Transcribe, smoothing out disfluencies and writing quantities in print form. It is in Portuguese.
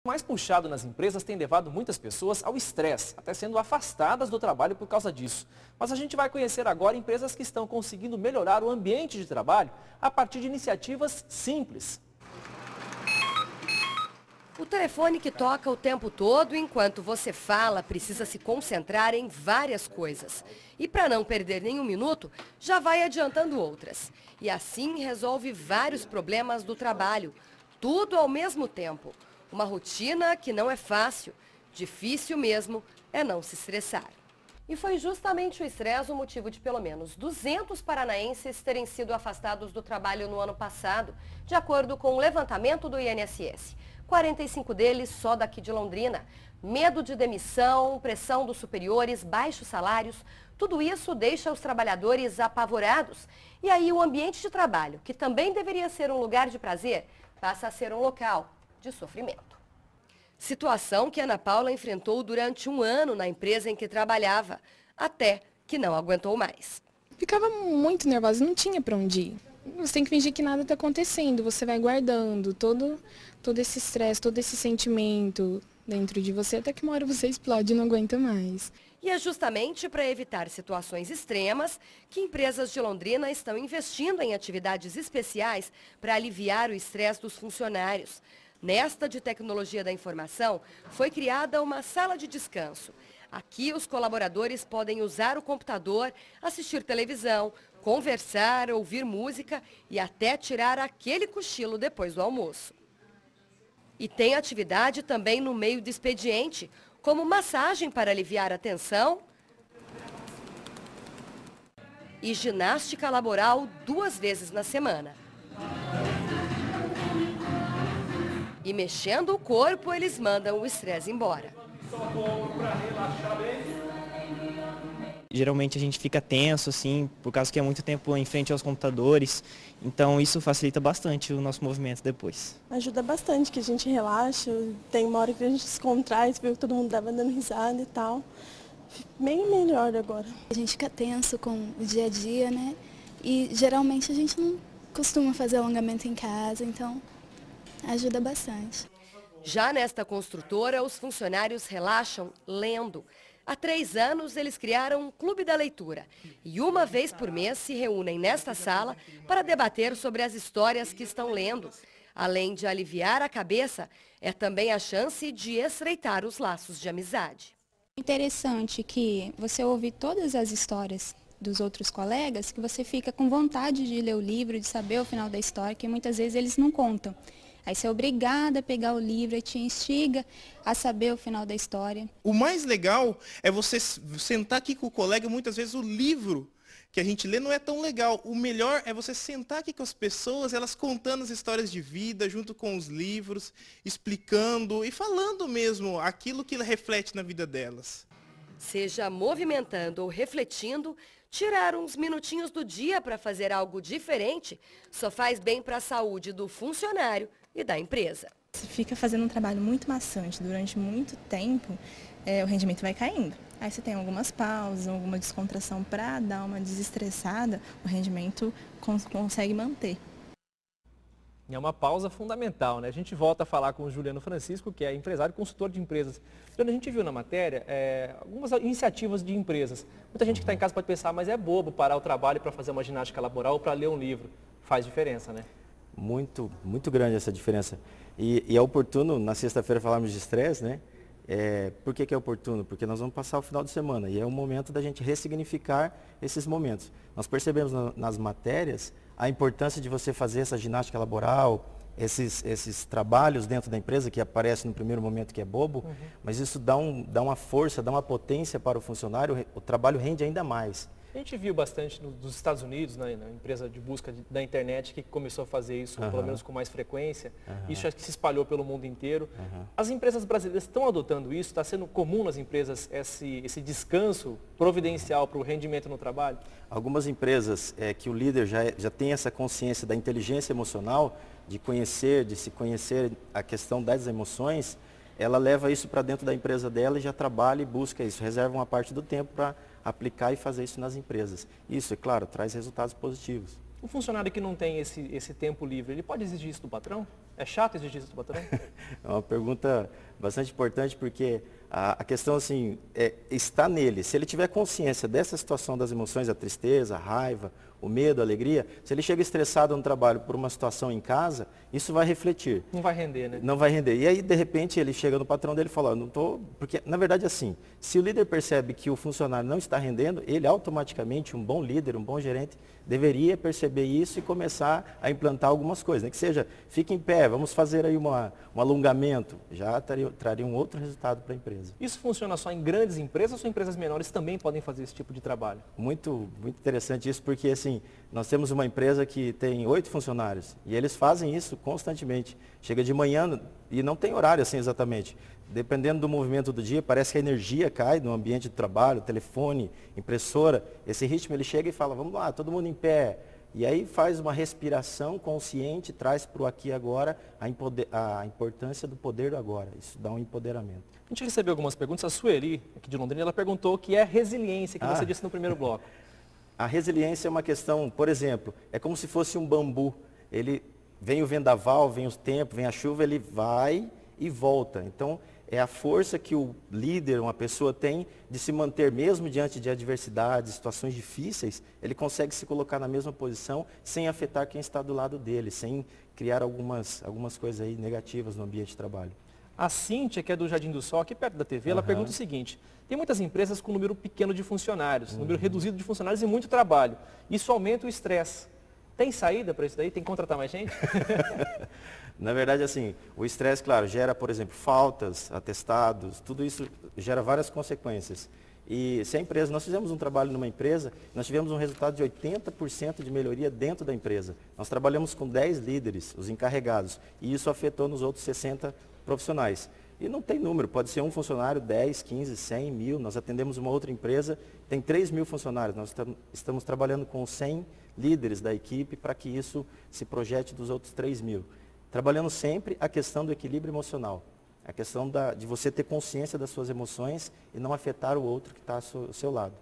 O mais puxado nas empresas tem levado muitas pessoas ao estresse, até sendo afastadas do trabalho por causa disso. Mas a gente vai conhecer agora empresas que estão conseguindo melhorar o ambiente de trabalho a partir de iniciativas simples. O telefone que toca o tempo todo enquanto você fala precisa se concentrar em várias coisas. E para não perder nenhum minuto, já vai adiantando outras. E assim resolve vários problemas do trabalho, tudo ao mesmo tempo. Uma rotina que não é fácil, difícil mesmo é não se estressar. E foi justamente o estresse o motivo de pelo menos 200 paranaenses terem sido afastados do trabalho no ano passado, de acordo com o levantamento do INSS. 45 deles só daqui de Londrina. Medo de demissão, pressão dos superiores, baixos salários, tudo isso deixa os trabalhadores apavorados. E aí o ambiente de trabalho, que também deveria ser um lugar de prazer, passa a ser um local de sofrimento. Situação que Ana Paula enfrentou durante um ano na empresa em que trabalhava, até que não aguentou mais. Ficava muito nervosa, não tinha para onde ir. Você tem que fingir que nada está acontecendo, você vai guardando todo esse estresse, todo esse sentimento dentro de você, até que uma hora você explode e não aguenta mais. E é justamente para evitar situações extremas que empresas de Londrina estão investindo em atividades especiais para aliviar o estresse dos funcionários. Nesta de tecnologia da informação, foi criada uma sala de descanso. Aqui os colaboradores podem usar o computador, assistir televisão, conversar, ouvir música e até tirar aquele cochilo depois do almoço. E tem atividade também no meio do expediente, como massagem para aliviar a tensão e ginástica laboral 2 vezes na semana. E mexendo o corpo, eles mandam o estresse embora. Geralmente a gente fica tenso, assim, por causa que é muito tempo em frente aos computadores, então isso facilita bastante o nosso movimento depois. Ajuda bastante, que a gente relaxa, tem uma hora que a gente se contrai, você vê que todo mundo estava dando risada e tal. Bem melhor agora. A gente fica tenso com o dia a dia, né? E geralmente a gente não costuma fazer alongamento em casa, então ajuda bastante. Já nesta construtora, os funcionários relaxam lendo. Há 3 anos, eles criaram um clube da leitura e uma vez por mês se reúnem nesta sala para debater sobre as histórias que estão lendo. Além de aliviar a cabeça, é também a chance de estreitar os laços de amizade. Interessante que você ouve todas as histórias dos outros colegas, que você fica com vontade de ler o livro, de saber o final da história, que muitas vezes eles não contam. Aí você é obrigada a pegar o livro e te instiga a saber o final da história. O mais legal é você sentar aqui com o colega, muitas vezes o livro que a gente lê não é tão legal. O melhor é você sentar aqui com as pessoas, elas contando as histórias de vida, junto com os livros, explicando e falando mesmo aquilo que reflete na vida delas. Seja movimentando ou refletindo, tirar uns minutinhos do dia para fazer algo diferente só faz bem para a saúde do funcionário e da empresa. Se fica fazendo um trabalho muito maçante durante muito tempo, o rendimento vai caindo. Aí você tem algumas pausas, alguma descontração para dar uma desestressada, o rendimento consegue manter. É uma pausa fundamental, né? A gente volta a falar com o Juliano Francisco, que é empresário e consultor de empresas. Juliano, a gente viu na matéria algumas iniciativas de empresas. Muita gente que está em casa pode pensar, mas é bobo parar o trabalho para fazer uma ginástica laboral ou para ler um livro. Faz diferença, né? Muito, muito grande essa diferença. E é oportuno, na sexta-feira, falarmos de estresse, né? Por que é oportuno? Porque nós vamos passar o final de semana e é o momento da gente ressignificar esses momentos. Nós percebemos nas matérias a importância de você fazer essa ginástica laboral, esses trabalhos dentro da empresa que aparecem no primeiro momento que é bobo, mas isso dá uma força, dá uma potência para o funcionário, o trabalho rende ainda mais. A gente viu bastante nos Estados Unidos, na empresa de busca da internet, que começou a fazer isso, pelo menos com mais frequência. Isso acho que se espalhou pelo mundo inteiro. As empresas brasileiras estão adotando isso? Está sendo comum nas empresas esse descanso providencial para o rendimento no trabalho? Algumas empresas que o líder já tem essa consciência da inteligência emocional, de se conhecer a questão das emoções, ela leva isso para dentro da empresa dela e já trabalha e busca isso, reserva uma parte do tempo para aplicar e fazer isso nas empresas. Isso, é claro, traz resultados positivos. O funcionário que não tem esse tempo livre, ele pode exigir isso do patrão? É chato exigir isso do patrão? É uma pergunta bastante importante, porque a questão assim, está nele. Se ele tiver consciência dessa situação das emoções, a tristeza, a raiva, o medo, a alegria, se ele chega estressado no trabalho por uma situação em casa, isso vai refletir. Não vai render, né? Não vai render. E aí, de repente, ele chega no patrão dele e fala, não estou... Porque, na verdade, assim, se o líder percebe que o funcionário não está rendendo, ele automaticamente, um bom líder, um bom gerente, deveria perceber isso e começar a implantar algumas coisas. Né? Que seja, fique em pé, vamos fazer aí um alongamento. Já traria um outro resultado para a empresa. Isso funciona só em grandes empresas ou empresas menores também podem fazer esse tipo de trabalho? Muito interessante isso, porque assim, nós temos uma empresa que tem 8 funcionários e eles fazem isso constantemente. Chega de manhã e não tem horário assim exatamente. Dependendo do movimento do dia, parece que a energia cai no ambiente de trabalho, telefone, impressora. Esse ritmo ele chega e fala, vamos lá, todo mundo em pé. E aí faz uma respiração consciente, traz para o aqui e agora a importância do poder do agora. Isso dá um empoderamento. A gente recebeu algumas perguntas. A Sueli, aqui de Londrina, ela perguntou o que é resiliência, que você disse no primeiro bloco. A resiliência é uma questão, por exemplo, é como se fosse um bambu. Ele vem o vendaval, vem o tempo, vem a chuva, ele vai e volta. Então, é a força que o líder, uma pessoa tem de se manter mesmo diante de adversidades, situações difíceis, ele consegue se colocar na mesma posição sem afetar quem está do lado dele, sem criar algumas coisas aí negativas no ambiente de trabalho. A Cíntia, que é do Jardim do Sol, aqui perto da TV, ela pergunta o seguinte: tem muitas empresas com número pequeno de funcionários, número reduzido de funcionários e muito trabalho. Isso aumenta o estresse. Tem saída para isso daí? Tem que contratar mais gente? Na verdade, assim, o estresse, claro, gera, por exemplo, faltas, atestados, tudo isso gera várias consequências. E se a empresa, nós fizemos um trabalho numa empresa, nós tivemos um resultado de 80% de melhoria dentro da empresa. Nós trabalhamos com 10 líderes, os encarregados, e isso afetou nos outros 60 profissionais. E não tem número, pode ser um funcionário, 10, 15, 100, 1000. Nós atendemos uma outra empresa, tem 3.000 funcionários. Nós estamos trabalhando com 100 líderes da equipe para que isso se projete dos outros 3.000. Trabalhando sempre a questão do equilíbrio emocional. A questão de você ter consciência das suas emoções e não afetar o outro que está ao seu lado.